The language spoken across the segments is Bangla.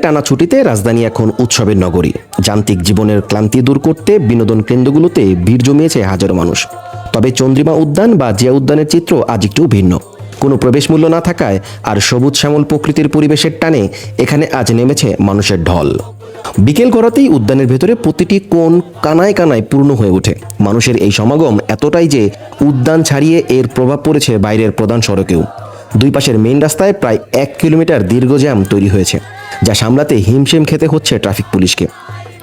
টানা ছুটিতে রাজধানী এখন উৎসবের নগরী। যান্ত্রিক জীবনের ক্লান্তি দূর করতে বিনোদন কেন্দ্রগুলোতে ভিড় জমিয়েছে হাজারো মানুষ। তবে চন্দ্রিমা উদ্যান বা জিয়া উদ্যানের চিত্র আজ একটু ভিন্ন। কোনো প্রবেশ মূল্য না থাকায় আর সবুজ শ্যামল প্রকৃতির পরিবেশের টানে এখানে আজ নেমেছে মানুষের ঢল। বিকেল গড়াতেই উদ্যানের ভেতরে প্রতিটি কোণ কানায় কানায় পূর্ণ হয়ে ওঠে। মানুষের এই সমাগম এতটাই যে উদ্যান ছাড়িয়ে এর প্রভাব পড়েছে বাইরের প্রধান সড়কেও। দুই পাশের মেইন রাস্তায় প্রায় 1 কিলোমিটার দীর্ঘ জ্যাম তৈরি হয়েছে, যা সামলাতে হিমশিম খেতে হচ্ছে ট্রাফিক পুলিশকে।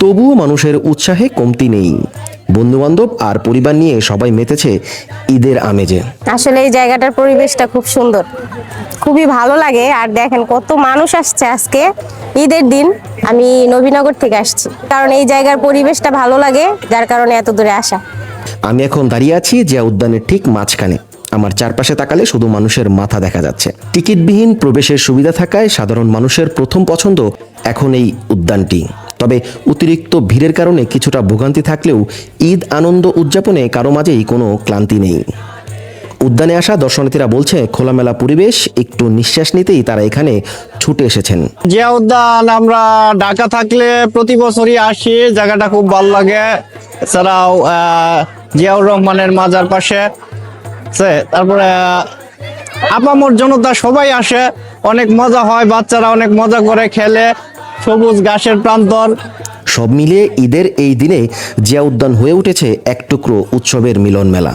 তবুও মানুষের উৎসাহে কমতি নেই। বন্ধুবান্ধব আর পরিবার নিয়ে সবাই মেতেছে ঈদের আমেজে। আসলে এই জায়গাটার পরিবেশটা খুব সুন্দর, খুবই ভালো লাগে। আর দেখেন কত মানুষ আসছে আজকে ঈদের দিন। আমি নবীনগর থেকে আসছি, কারণ এই জায়গার পরিবেশটা ভালো লাগে, যার কারণে এত দূরে আসা। আমি এখন দাঁড়িয়ে আছি জিয়া উদ্যানের ঠিক মাঝখানে। আমার চারপাশে তাকালে শুধু মানুষের মাথা দেখা যাচ্ছে। টিকিটবিহীন প্রবেশের সুবিধা থাকায় সাধারণ মানুষের প্রথম পছন্দ এখন এই উদ্যানটি। তবে অতিরিক্ত ভিড়ের কারণে কিছুটা ভোগান্তি থাকলেও ঈদ আনন্দ উদযাপনে কারো মাঝেই কোনো ক্লান্তি নেই। উদ্যানে আসা দর্শনার্থীরা বলছে খোলামেলা পরিবেশ, একটু নিঃশ্বাস নিতেই তারা এখানে ছুটে এসেছেন। জিয়া উদ্যান আমরা ঢাকা থাকলে প্রতি বছরই আসি, জায়গাটা খুব ভালো লাগে। এছাড়াও জিয়াউর রহমানের মাজার পাশে আছে, তারপরে আপামর জনতা সবাই আসে, অনেক মজা হয়, বাচ্চারা অনেক মজা করে খেলে, সবুজ ঘাসের প্রান্তর। সব মিলিয়ে ঈদের এই দিনে জিয়া উদ্যান হয়ে উঠেছে এক টুকরো উৎসবের মিলন মেলা।